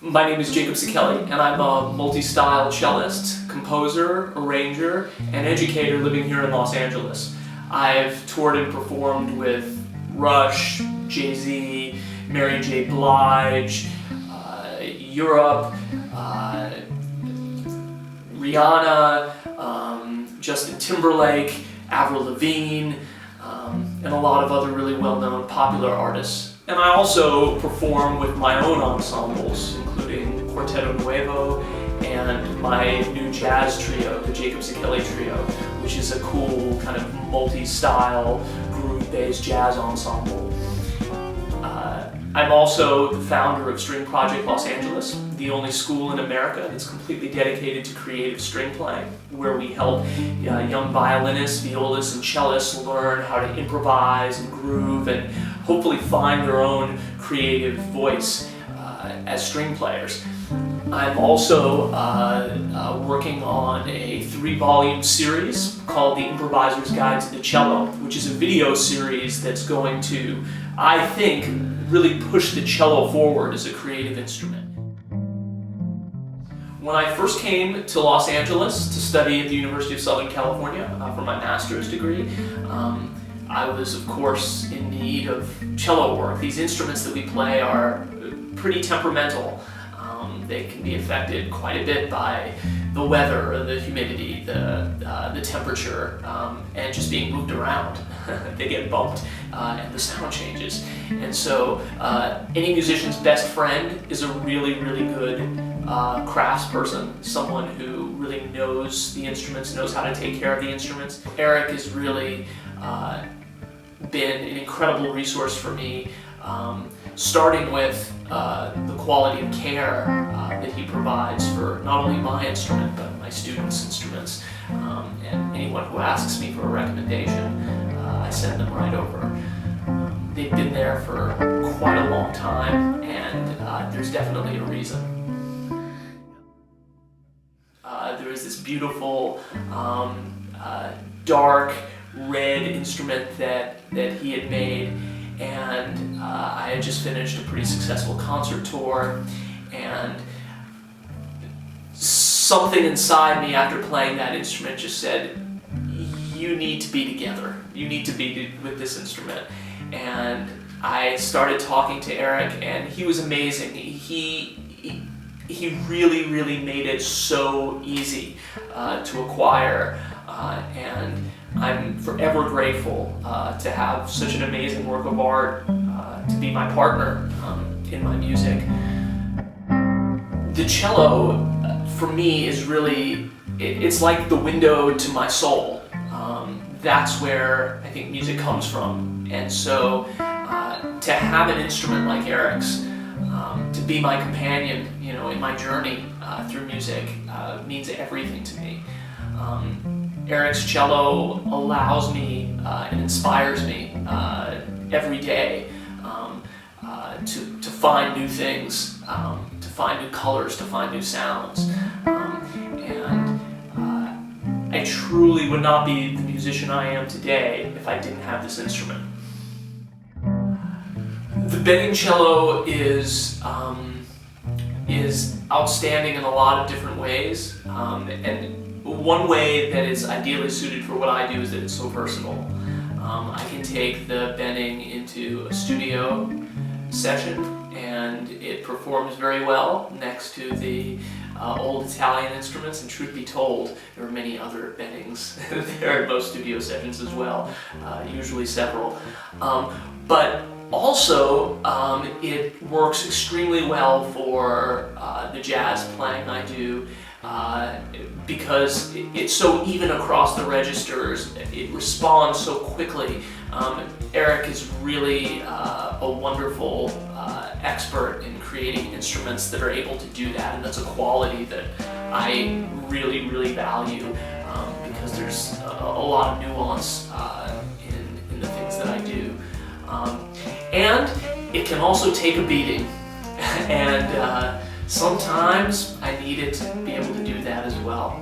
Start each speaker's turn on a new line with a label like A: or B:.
A: My name is Jacob Szekely, and I'm a multi-style cellist, composer, arranger, and educator living here in Los Angeles. I've toured and performed with Rush, Jay-Z, Mary J. Blige, Europe, Rihanna, Justin Timberlake, Avril Lavigne, and a lot of other really well-known popular artists. And I also perform with my own ensembles, including Quarteto Nuevo and my new jazz trio, the Jacob Szekely Trio, which is a cool kind of multi-style, groove-based jazz ensemble. I'm also the founder of String Project Los Angeles, the only school in America that's completely dedicated to creative string playing, where we help young violinists, violists, and cellists learn how to improvise and groove and hopefully find their own creative voice as string players. I'm also working on a 3-volume series called The Improviser's Guide to the Cello, which is a video series that's going to, I think, really push the cello forward as a creative instrument. When I first came to Los Angeles to study at the University of Southern California for my master's degree, I was, of course, in need of cello work. These instruments that we play are pretty temperamental. They can be affected quite a bit by the weather, the humidity, the temperature, and just being moved around. They get bumped and the sound changes. And so any musician's best friend is a really, really good craftsperson, someone who really knows the instruments, knows how to take care of the instruments. Eric has really been an incredible resource for me, starting with the quality of care that he provides for not only my instrument, but my students' instruments. And anyone who asks me for a recommendation, I send them right over. They've been there for quite a long time, and there's definitely a reason. There is this beautiful, dark red instrument that he had made, and I had just finished a pretty successful concert tour, and something inside me after playing that instrument just said, you need to be together. You need to be with this instrument. And I started talking to Eric, and he was amazing. He really, really made it so easy to acquire, and I'm forever grateful to have such an amazing work of art to be my partner in my music. The cello, for me, is really, it's like the window to my soul. That's where I think music comes from. And so to have an instrument like Eric's, to be my companion, in my journey through music, means everything to me. Eric's cello allows me and inspires me every day to find new things, to find new colors, to find new sounds. And I truly would not be the musician I am today if I didn't have this instrument. The Benning cello is outstanding in a lot of different ways, and one way that it's ideally suited for what I do is that it's so versatile. I can take the Benning into a studio session, and it performs very well next to the old Italian instruments, and truth be told, there are many other Bennings there at most studio sessions as well, usually several. But also, it works extremely well for the jazz playing I do, because it's so even across the registers. It responds so quickly. Eric is really a wonderful expert in creating instruments that are able to do that, and that's a quality that I really, really value, because there's a lot of nuance in the things that I do. And it can also take a beating, and sometimes I need it to be able to do that as well.